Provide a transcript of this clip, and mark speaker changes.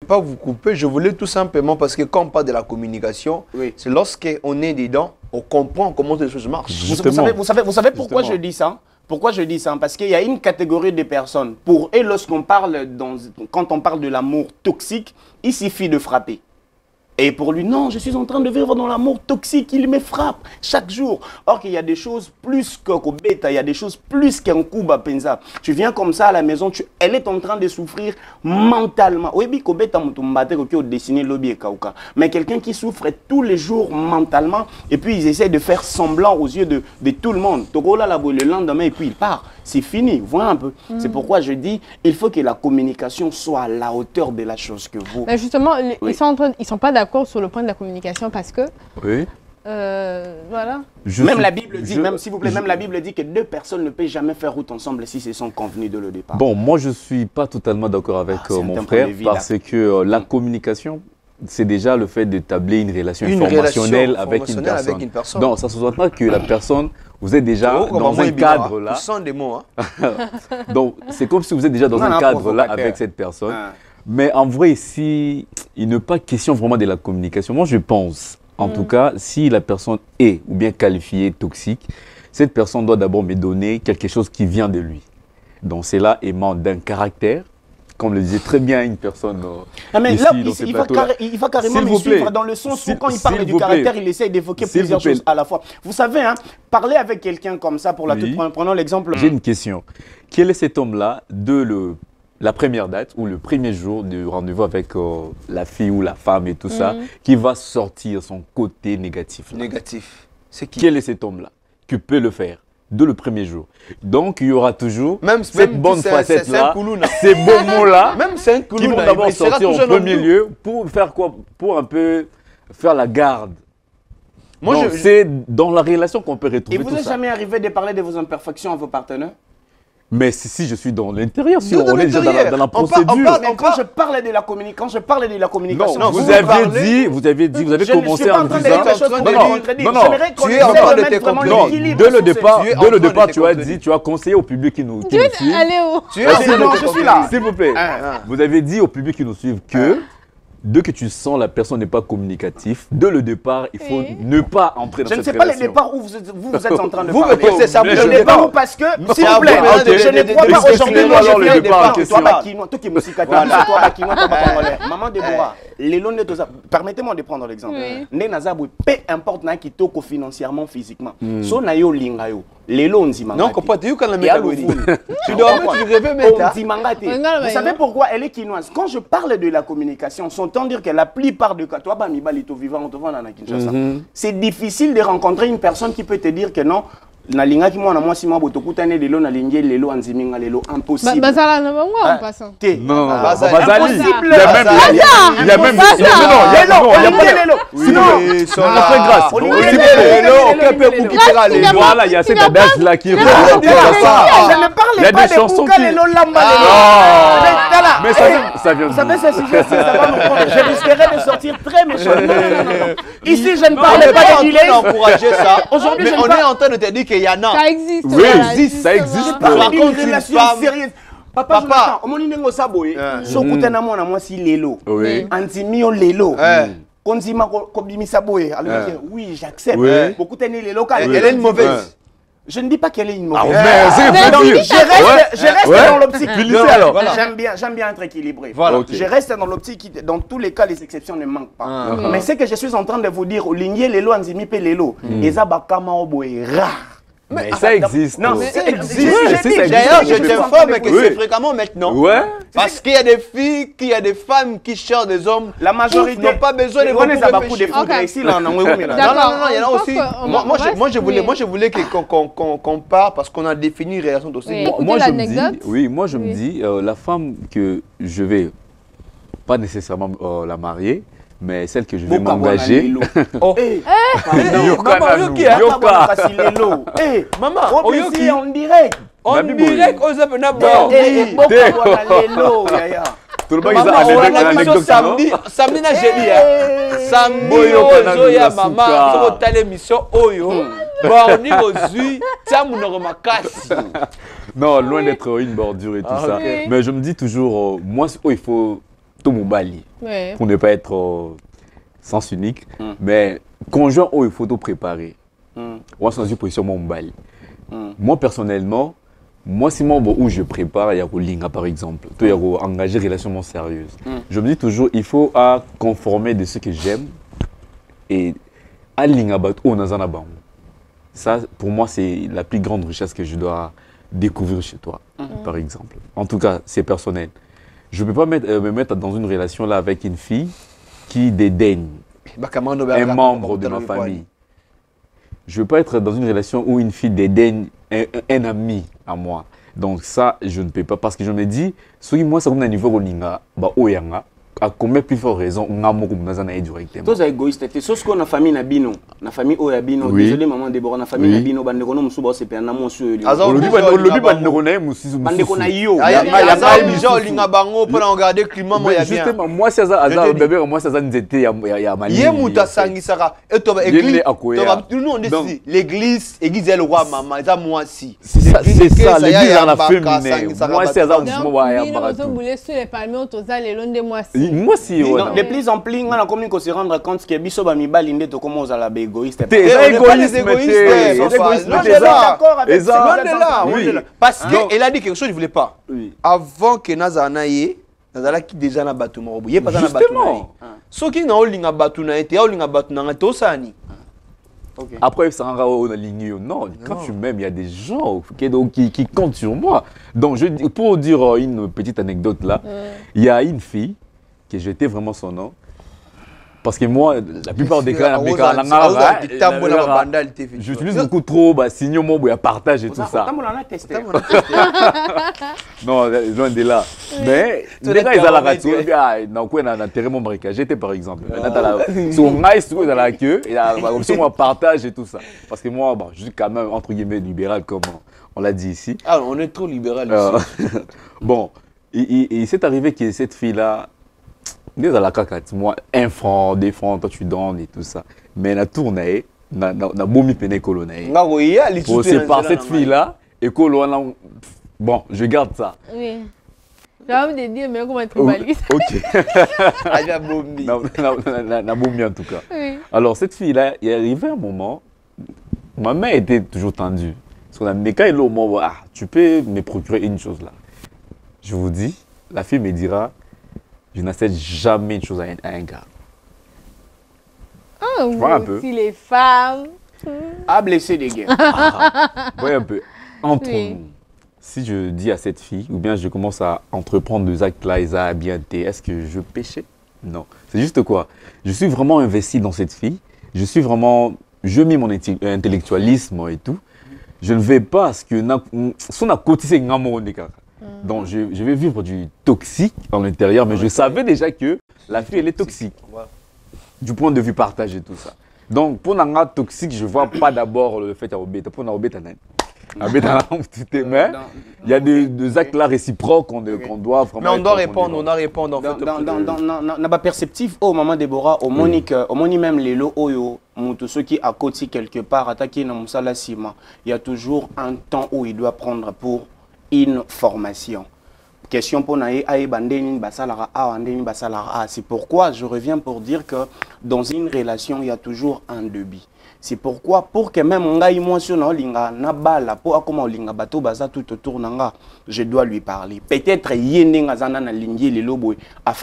Speaker 1: pas vous couper, je voulais tout simplement, parce que quand on parle de la communication, c'est lorsqu'on est dedans, on comprend comment les choses marchent.
Speaker 2: Vous savez pourquoi je dis ça? Pourquoi je dis ça? Parce qu'il y a une catégorie de personnes, quand on parle de l'amour toxique, il suffit de frapper. Et pour lui, non, je suis en train de vivre dans l'amour toxique, il me frappe chaque jour. Or qu'il y a des choses plus qu'au bêta, il y a des choses plus qu'un coup penza. Tu viens comme ça à la maison, elle est en train de souffrir mentalement. Oui, mais mais quelqu'un qui souffre tous les jours mentalement, et puis ils essaient de faire semblant aux yeux de tout le monde. Le lendemain, et puis il part. C'est fini, voilà un peu. C'est pourquoi je dis, il faut que la communication soit à la hauteur de la chose que vous...
Speaker 3: Mais justement, ils sont pas d'accord sur le point de la communication parce que... voilà.
Speaker 2: Même la Bible dit, s'il vous plaît, même la Bible dit que deux personnes ne peuvent jamais faire route ensemble si se sont convenus de le départ.
Speaker 4: Bon, moi je suis pas totalement d'accord avec mon frère parce que la communication, c'est déjà le fait d'établir une relation informationnelle avec une personne. Donc, ça ne sous-entend pas que la personne, vous êtes déjà dans un cadre là.
Speaker 1: Sans des mots.
Speaker 4: Donc, c'est comme si vous êtes déjà dans un cadre là avec cette personne. Mais en vrai, ici, il n'est pas question vraiment de la communication. Moi, je pense, en tout cas, si la personne est ou bien qualifiée toxique, cette personne doit d'abord me donner quelque chose qui vient de lui. Donc, cela émane d'un caractère. Comme le disait très bien une personne
Speaker 2: mais
Speaker 4: ici,
Speaker 2: là, il va carrément me suivre dans le sens où quand il parle du caractère, il essaie d'évoquer plusieurs choses à la fois. Vous savez, hein, parler avec quelqu'un comme ça, prenons l'exemple...
Speaker 4: J'ai une question. Quel est cet homme-là de la première date ou le premier jour du rendez-vous avec la fille ou la femme et tout ça, qui va sortir son côté négatif?
Speaker 1: Négatif. C'est qui?
Speaker 4: Quel est cet homme-là qui peut le faire de le premier jour? Donc, il y aura toujours cette bonne facette-là, ces beaux mots-là, qui vont d'abord sortir en premier lieu pour faire quoi? Pour un peu faire la garde. C'est dans la relation qu'on peut retrouver tout ça.
Speaker 2: Et vous n'êtes jamais arrivé de parler de vos imperfections à vos partenaires?
Speaker 4: Mais si je suis dans l'intérieur, si on est déjà dans la procédure.
Speaker 2: Quand je parlais de la communication,
Speaker 4: non, vous avez commencé en disant... Non,
Speaker 1: tu es en train de te comprendre.
Speaker 4: Dès le départ, tu as dit, tu as conseillé au public qui nous suit.
Speaker 3: Allez où?
Speaker 2: Je suis là.
Speaker 4: S'il vous plaît, vous avez dit au public qui nous suivent que dès que tu sens la personne n'est pas communicative, dès le départ, il faut ne pas entrer dans cette relation.
Speaker 2: Je ne sais pas le départ où vous êtes en train de parler.
Speaker 1: C'est ça,
Speaker 2: le départ parce que, s'il vous plaît, je ne crois pas aujourd'hui, moi je viens de départ. Toi qui me cicatrises, toi Bakinois, toi Congolais. Maman Déborah, permettez-moi de prendre l'exemple. Peu importe qui toko financièrement, physiquement. So na yo linga yo. Lelo nzimanga.
Speaker 1: Non, comprends, tu tu rêvais
Speaker 2: même. Vous savez pourquoi elle est quinoise? Quand je parle de la communication, s'entend dire que la plupart de cas, toi, c'est difficile de rencontrer une personne qui peut te dire que non. Nalinga ki mwana mwasi mwa botokutane lelo na lingi lelo anziminga lelo impossible.
Speaker 3: Bazala na bango en passant.
Speaker 4: Non,
Speaker 2: bazali.
Speaker 4: Il y a même voilà, il y a cette adage là qui
Speaker 2: je ne parlais pas de Pouka lelo lamba lelo.
Speaker 4: Mais ça vient.
Speaker 2: Vous savez ce sujet, ça va me prendre. Je risquerais de sortir très méchant. Ici, je ne parlais pas de dilemme.
Speaker 1: Encourager ça. Aujourd'hui, on est en train de te dire qu'il y en a.
Speaker 3: Ça existe.
Speaker 4: Oui, ça existe.
Speaker 2: Par contre, une relation sérieuse. Papa, on m'a dit que ça boye. Sokuta na mwana mwasi lelo. Antimio lelo. Konzima kobimisa boye. Alors oui, j'accepte. Beaucoup tenu lelo.
Speaker 1: Elle est une mauvaise.
Speaker 2: Je ne dis pas qu'elle est une mauvaise.
Speaker 1: Je
Speaker 2: reste dans l'optique.
Speaker 1: J'aime
Speaker 2: bien être équilibré.
Speaker 1: Voilà.
Speaker 2: Je reste dans l'optique. Dans tous les cas, les exceptions ne manquent pas. Mais c'est que je suis en train de vous dire, Oligné lelo, Anzimi pe lelo. Ezabakama oboye rare.
Speaker 4: Mais ça existe.
Speaker 2: Non, ça existe.
Speaker 1: D'ailleurs, je t'informe que c'est fréquemment maintenant.
Speaker 4: Ouais.
Speaker 1: Parce qu'il y a des filles, qu'il y a des femmes qui cherchent des hommes.
Speaker 2: La majorité
Speaker 1: n'ont pas besoin de
Speaker 2: beaucoup de filles ici. Non,
Speaker 1: non, il y en a aussi. Moi, je voulais qu'on parle parce qu'on a défini une relation aussi.
Speaker 4: Moi, je me dis, la femme que je vais pas nécessairement la marier, mais celle que je vais m'engager.
Speaker 2: Oh, maman, on dirait.
Speaker 1: On dirait qu'on s'appelle samedi na jeudi samedi ozo ya mama so tale mission oyo borni ozui tamu no makasi.
Speaker 4: Non, loin d'être une bordure et tout ça. Mais je me dis toujours moi il faut to mobali. Pour ne pas être sens unique. Mais conjoint, il faut tout préparer. On s'en dit position mobali. Moi, personnellement, moi, si moi, où je prépare, il y a Linga, par exemple. Il y a engager relation sérieuse. Je me dis toujours, il faut conformer de ce que j'aime et à Linga, ça, pour moi, c'est la plus grande richesse que je dois découvrir chez toi, par exemple. En tout cas, c'est personnel. Je ne peux pas me mettre dans une relation là avec une fille qui dédaigne un membre de ma famille. Je ne veux pas être dans une relation où une fille dédaigne un ami à moi. Donc ça, je ne peux pas. Parce que je me dis, si moi, c'est comme un niveau où à combien plus fort raison on a mon directement.
Speaker 2: Tous les égoïstes, c'est ce qu'on a famille na bino, na famille Oyabino. Désolé maman Déborah, na famille na bino, bande kono musuba c'est pas na monsieur.
Speaker 4: On le dit bande kono musuba.
Speaker 2: Bande kono yo.
Speaker 1: Il y a déjà linga bango pour regarder climat moi ya bien.
Speaker 4: Justement, moi c'est ça bébé, moi c'est ça nzete ya mali.
Speaker 1: Yé muta sangisaka et to église. Nous on dit l'église le roi maman, ça moi si.
Speaker 4: C'est ça l'église en la féminin. Moi c'est ça moi ya
Speaker 3: baratou. On boulait sur les palmiers on toza le long de moi.
Speaker 4: Moi si
Speaker 2: de plus en plus on a comme qu'on se rendre compte que biso ba mibali ndé to commence à la égoïste.
Speaker 1: T'es égoïste. Non de là. Parce que elle a dit quelque chose je voulais pas. Avant que Nazanaye Nazala qui déjà na batu morobo. Yé pas na batu. So qui na olinga batu na été olinga batu na to sani.
Speaker 4: Après, ça en a ligne. Non, quand tu m'aimes, il y a des gens qui comptent sur moi. Donc, pour dire une petite anecdote là, il y a une fille que j'étais vraiment son nom. Parce que moi, la plupart des cas, j'utilise beaucoup trop, signaux, moi, partage et tout ça. Non, loin de là. Mais, les gars, ils ont la terre mon briquet. J'étais par exemple. Sur nice, ils ont la queue, et la option partage et tout ça. Parce que moi, je suis quand même, entre guillemets, libéral, comme on l'a dit ici.
Speaker 1: Ah, on est trop libéral ici.
Speaker 4: Bon, il s'est arrivé que cette fille-là, à la cacate, moi, 1 franc, 2 francs, toi tu donnes et tout ça. Mais la tournée, na bomi pene colonne. Pour par cette fille-là, et colonne, bon, je garde ça.
Speaker 3: Oui. J'ai envie de dire, mais comment être tribaliste.
Speaker 4: Ok. Na bomi en tout cas. Oui. Alors, cette fille-là, il est arrivé un moment, ma main était toujours tendue. Parce qu'on a mes cas, tu peux me procurer une chose là. Je vous dis, la fille me dira, je n'accepte jamais une chose à un gars.
Speaker 3: Ah, oui, un peu. Si les femmes...
Speaker 2: À blesser des gars.
Speaker 4: Oui, un peu. Entre nous, si je dis à cette fille, ou bien je commence à entreprendre des actes là, et à bien est-ce que je péchais? Non. C'est juste quoi? Je suis vraiment investi dans cette fille. Je suis vraiment... Je mets mon intellectualisme et tout. Je ne vais pas ce que... Son à côté, c'est un amour. Donc, je vais vivre du toxique en l'intérieur, mais je savais déjà que la fille, elle est toxique. Du point de vue partage et tout ça. Donc, pour un toxique, je ne vois pas d'abord le fait d'obéter. Pour un obéter, il y a des actes là réciproques qu'on doit vraiment.
Speaker 1: Mais on doit répondre, on doit répondre en fait.
Speaker 2: Dans la perceptif, au moment Déborah, au Monique, au Moni même les lots, ceux qui à côté quelque part, attaquer dans Moussala Sima, il y a toujours un temps où il doit prendre pour une formation. Question pour c'est pourquoi je reviens pour dire que dans une relation, il y a toujours un débit. C'est pourquoi, pour que même moi, je dois lui parler. Peut-être qu'il y a